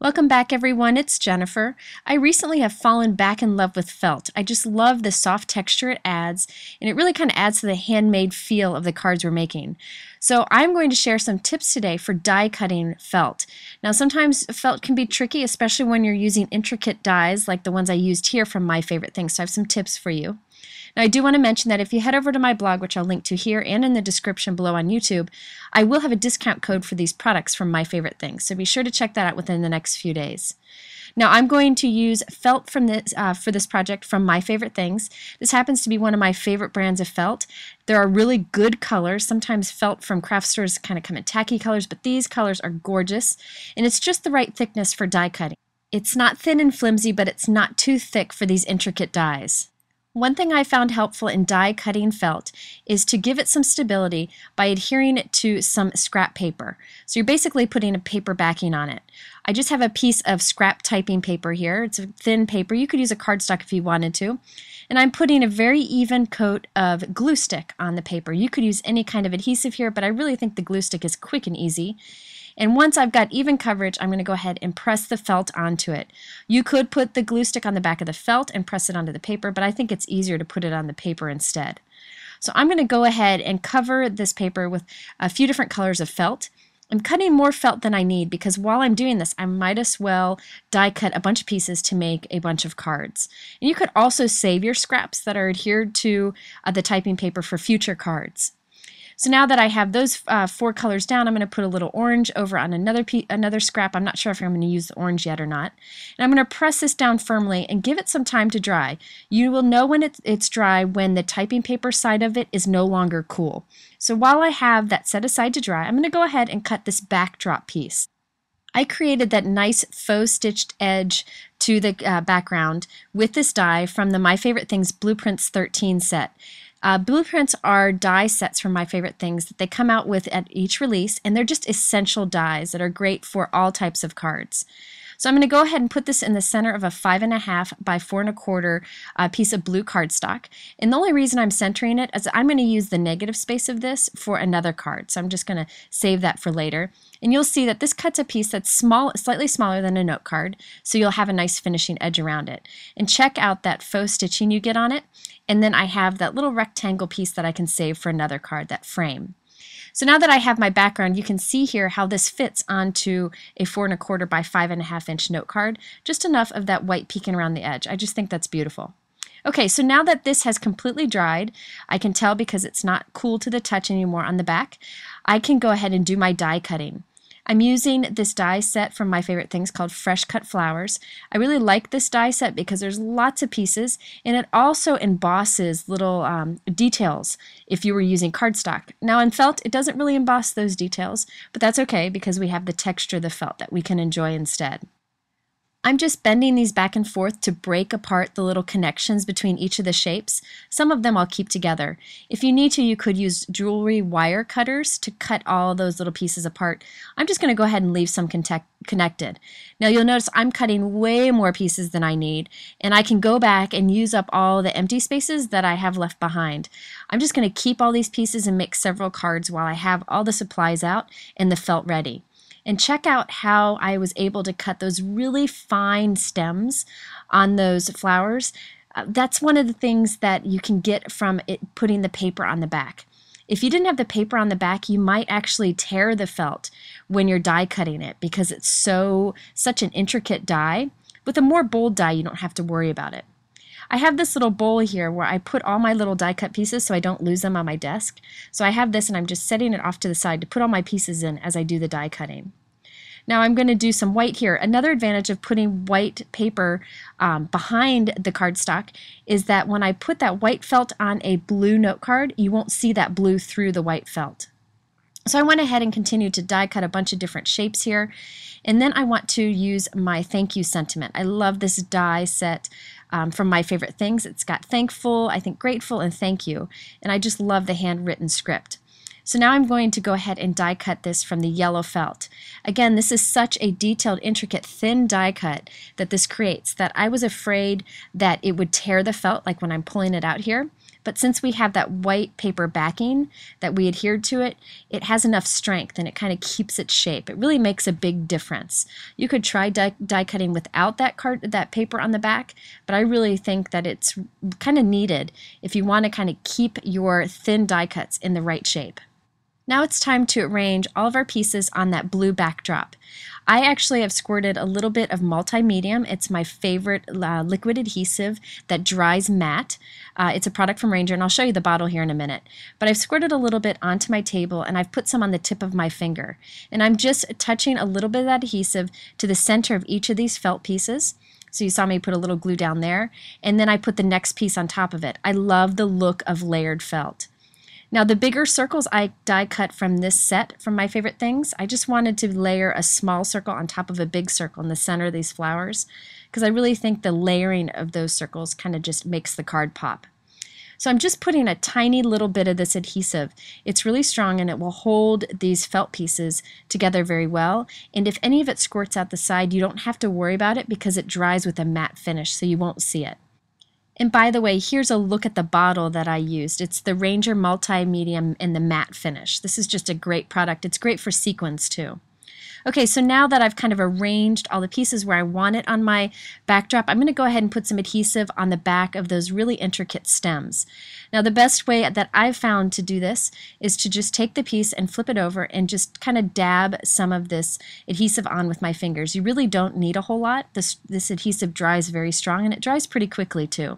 Welcome back, everyone. It's Jennifer. I recently have fallen back in love with felt. I just love the soft texture it adds, and it really kind of adds to the handmade feel of the cards we're making. So I'm going to share some tips today for die cutting felt. Now, sometimes felt can be tricky, especially when you're using intricate dies like the ones I used here from My Favorite Things. So I have some tips for you. Now, I do want to mention that if you head over to my blog, which I'll link to here and in the description below on YouTube, I will have a discount code for these products from My Favorite Things, so be sure to check that out within the next few days. Now, I'm going to use felt from this for this project from My Favorite Things. This happens to be one of my favorite brands of felt. There are really good colors. Sometimes felt from craft stores kind of come in tacky colors, but these colors are gorgeous, and it's just the right thickness for die cutting. It's not thin and flimsy, but it's not too thick for these intricate dies. One thing I found helpful in die cutting felt is to give it some stability by adhering it to some scrap paper. So you're basically putting a paper backing on it. I just have a piece of scrap typing paper here. It's a thin paper. You could use a cardstock if you wanted to. And I'm putting a very even coat of glue stick on the paper. You could use any kind of adhesive here, but I really think the glue stick is quick and easy. And once I've got even coverage, I'm going to go ahead and press the felt onto it. You could put the glue stick on the back of the felt and press it onto the paper, but I think it's easier to put it on the paper instead. So I'm going to go ahead and cover this paper with a few different colors of felt. I'm cutting more felt than I need because while I'm doing this, I might as well die cut a bunch of pieces to make a bunch of cards. And you could also save your scraps that are adhered to the typing paper for future cards. So now that I have those four colors down, I'm going to put a little orange over on another scrap. I'm not sure if I'm going to use the orange yet or not. And I'm going to press this down firmly and give it some time to dry. You will know when it's dry when the typing paper side of it is no longer cool. So while I have that set aside to dry, I'm going to go ahead and cut this backdrop piece. I created that nice faux stitched edge to the background with this die from the My Favorite Things Blueprints 13 set. Blueprints are die sets from My Favorite Things that they come out with at each release, and they're just essential dies that are great for all types of cards. So I'm going to go ahead and put this in the center of a 5.5 by 4.25 piece of blue cardstock. And the only reason I'm centering it is I'm going to use the negative space of this for another card. So I'm just going to save that for later. And you'll see that this cuts a piece that's small, slightly smaller than a note card, so you'll have a nice finishing edge around it. And check out that faux stitching you get on it. And then I have that little rectangle piece that I can save for another card, that frame. So now that I have my background, you can see here how this fits onto a 4.25 by 5.5 inch note card, just enough of that white peeking around the edge. I just think that's beautiful. Okay, so now that this has completely dried, I can tell because it's not cool to the touch anymore on the back, I can go ahead and do my die cutting. I'm using this die set from My Favorite Things called Fresh Cut Flowers. I really like this die set because there's lots of pieces, and it also embosses little details if you were using cardstock. Now in felt, it doesn't really emboss those details, but that's okay because we have the texture of the felt that we can enjoy instead. I'm just bending these back and forth to break apart the little connections between each of the shapes. Some of them I'll keep together. If you need to, you could use jewelry wire cutters to cut all those little pieces apart. I'm just going to go ahead and leave some connected. Now you'll notice I'm cutting way more pieces than I need, and I can go back and use up all the empty spaces that I have left behind. I'm just going to keep all these pieces and make several cards while I have all the supplies out and the felt ready. And check out how I was able to cut those really fine stems on those flowers. That's one of the things that you can get from putting the paper on the back. If you didn't have the paper on the back, you might actually tear the felt when you're die cutting it because it's such an intricate die. With a more bold die, you don't have to worry about it. I have this little bowl here where I put all my little die cut pieces so I don't lose them on my desk. So I have this and I'm just setting it off to the side to put all my pieces in as I do the die cutting. Now I'm going to do some white here. Another advantage of putting white paper behind the cardstock is that when I put that white felt on a blue note card, you won't see that blue through the white felt. So I went ahead and continued to die cut a bunch of different shapes here. And then I want to use my thank you sentiment. I love this die set from My Favorite Things. It's got thankful, I think grateful, and thank you. And I just love the handwritten script. So now I'm going to go ahead and die cut this from the yellow felt. Again, this is such a detailed, intricate, thin die cut that this creates that I was afraid that it would tear the felt like when I'm pulling it out here. But since we have that white paper backing that we adhered to it, it has enough strength and it kind of keeps its shape. It really makes a big difference. You could try die cutting without that paper on the back, but I really think that it's kind of needed if you want to kind of keep your thin die cuts in the right shape. Now it's time to arrange all of our pieces on that blue backdrop. I actually have squirted a little bit of multi-medium. It's my favorite liquid adhesive that dries matte. It's a product from Ranger, and I'll show you the bottle here in a minute. But I've squirted a little bit onto my table, and I've put some on the tip of my finger. And I'm just touching a little bit of that adhesive to the center of each of these felt pieces. So you saw me put a little glue down there, and then I put the next piece on top of it. I love the look of layered felt. Now the bigger circles I die cut from this set from My Favorite Things. I just wanted to layer a small circle on top of a big circle in the center of these flowers because I really think the layering of those circles kind of just makes the card pop. So I'm just putting a tiny little bit of this adhesive. It's really strong and it will hold these felt pieces together very well. And if any of it squirts out the side, you don't have to worry about it because it dries with a matte finish, so you won't see it. And by the way, here's a look at the bottle that I used. It's the Ranger Multi-Medium in the matte finish. This is just a great product. It's great for sequins too. Okay, so now that I've kind of arranged all the pieces where I want it on my backdrop, I'm going to go ahead and put some adhesive on the back of those really intricate stems. Now the best way that I've found to do this is to just take the piece and flip it over and just kind of dab some of this adhesive on with my fingers. You really don't need a whole lot. This adhesive dries very strong and it dries pretty quickly too.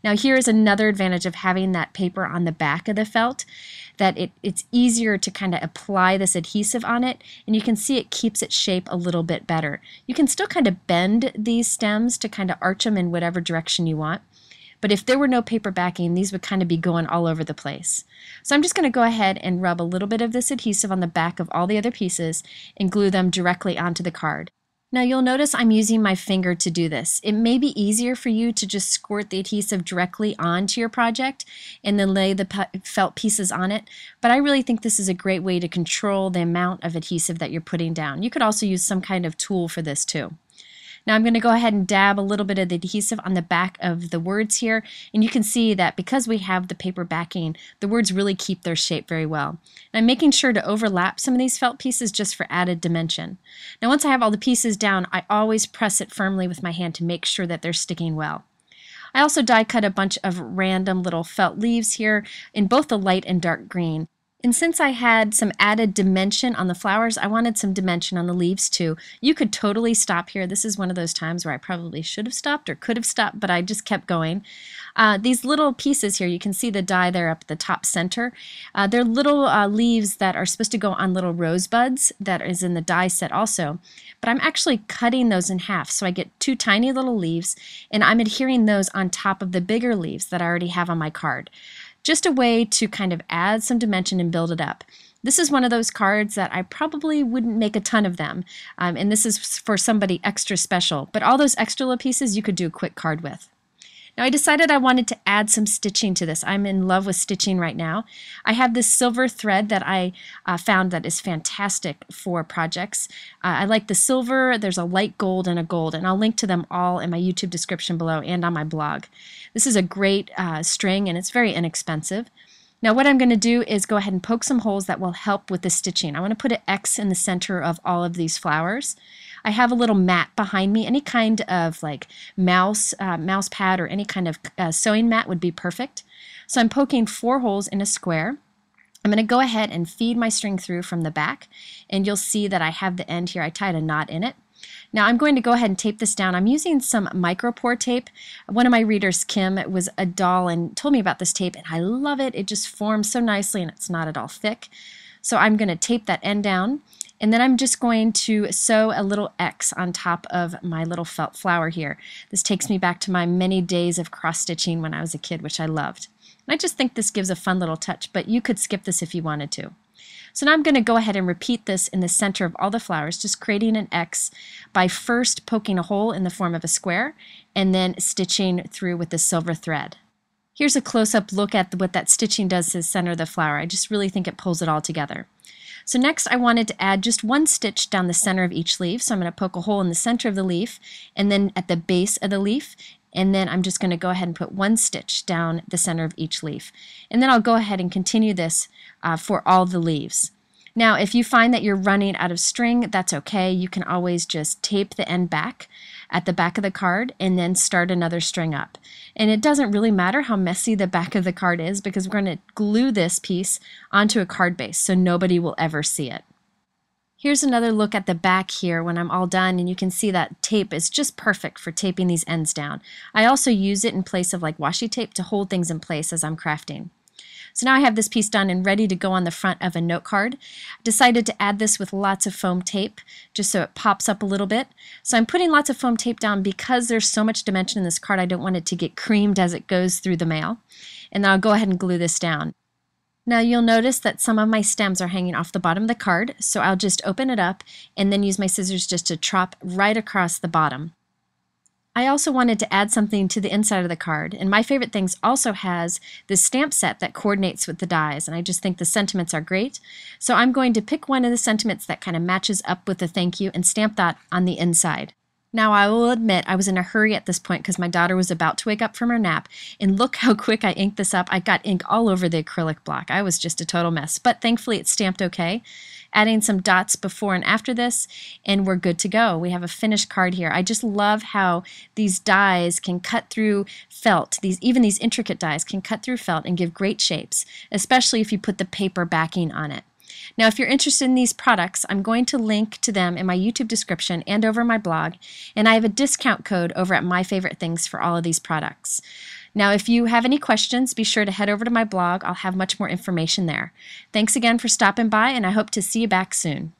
Now here is another advantage of having that paper on the back of the felt, that it's easier to kind of apply this adhesive on it, and you can see it keeps its shape a little bit better. You can still kind of bend these stems to kind of arch them in whatever direction you want, but if there were no paper backing, these would kind of be going all over the place. So I'm just going to go ahead and rub a little bit of this adhesive on the back of all the other pieces and glue them directly onto the card. Now you'll notice I'm using my finger to do this. It may be easier for you to just squirt the adhesive directly onto your project and then lay the felt pieces on it, but I really think this is a great way to control the amount of adhesive that you're putting down. You could also use some kind of tool for this too. Now I'm going to go ahead and dab a little bit of the adhesive on the back of the words here, and you can see that because we have the paper backing, the words really keep their shape very well. And I'm making sure to overlap some of these felt pieces just for added dimension. Now once I have all the pieces down, I always press it firmly with my hand to make sure that they're sticking well. I also die cut a bunch of random little felt leaves here in both the light and dark green. And since I had some added dimension on the flowers, I wanted some dimension on the leaves too. You could totally stop here. This is one of those times where I probably should have stopped or could have stopped, but I just kept going. These little pieces here, you can see the die there up at the top center. They're little leaves that are supposed to go on little rosebuds that is in the die set also. But I'm actually cutting those in half, so I get two tiny little leaves, and I'm adhering those on top of the bigger leaves that I already have on my card. Just a way to kind of add some dimension and build it up. This is one of those cards that I probably wouldn't make a ton of them, and this is for somebody extra special, but all those extra little pieces you could do a quick card with. Now I decided I wanted to add some stitching to this. I'm in love with stitching right now. I have this silver thread that I found that is fantastic for projects. I like the silver, there's a light gold, and I'll link to them all in my YouTube description below and on my blog. This is a great string and it's very inexpensive. Now what I'm going to do is go ahead and poke some holes that will help with the stitching. I want to put an X in the center of all of these flowers. I have a little mat behind me. Any kind of like mouse pad or any kind of sewing mat would be perfect. So I'm poking 4 holes in a square. I'm going to go ahead and feed my string through from the back, and you'll see that I have the end here. I tied a knot in it. Now I'm going to go ahead and tape this down. I'm using some micropore tape. One of my readers, Kim, was a doll and told me about this tape, and I love it. It just forms so nicely and it's not at all thick. So I'm going to tape that end down, and then I'm just going to sew a little X on top of my little felt flower here. This takes me back to my many days of cross-stitching when I was a kid, which I loved. And I just think this gives a fun little touch, but you could skip this if you wanted to. So now I'm going to go ahead and repeat this in the center of all the flowers, just creating an X by first poking a hole in the form of a square and then stitching through with the silver thread. Here's a close-up look at what that stitching does to the center of the flower. I just really think it pulls it all together. So next I wanted to add just one stitch down the center of each leaf. So I'm going to poke a hole in the center of the leaf and then at the base of the leaf. And then I'm just going to go ahead and put one stitch down the center of each leaf. And then I'll go ahead and continue this for all the leaves. Now, if you find that you're running out of string, that's okay. You can always just tape the end back at the back of the card and then start another string up. And it doesn't really matter how messy the back of the card is because we're going to glue this piece onto a card base so nobody will ever see it. Here's another look at the back here when I'm all done, and you can see that tape is just perfect for taping these ends down. I also use it in place of like washi tape to hold things in place as I'm crafting. So now I have this piece done and ready to go on the front of a note card. I decided to add this with lots of foam tape just so it pops up a little bit. So I'm putting lots of foam tape down because there's so much dimension in this card. I don't want it to get creamed as it goes through the mail. And then I'll go ahead and glue this down. Now you'll notice that some of my stems are hanging off the bottom of the card, so I'll just open it up and then use my scissors just to chop right across the bottom. I also wanted to add something to the inside of the card, and My Favorite Things also has this stamp set that coordinates with the dies, and I just think the sentiments are great. So I'm going to pick one of the sentiments that kind of matches up with the thank you and stamp that on the inside. Now I will admit I was in a hurry at this point because my daughter was about to wake up from her nap, and look how quick I inked this up. I got ink all over the acrylic block. I was just a total mess, but thankfully it stamped okay. Adding some dots before and after this, and we're good to go. We have a finished card here. I just love how these dies can cut through felt. Even these intricate dies can cut through felt and give great shapes, especially if you put the paper backing on it. Now, if you're interested in these products, I'm going to link to them in my YouTube description and over my blog, and I have a discount code over at My Favorite Things for all of these products. Now, if you have any questions, be sure to head over to my blog. I'll have much more information there. Thanks again for stopping by, and I hope to see you back soon.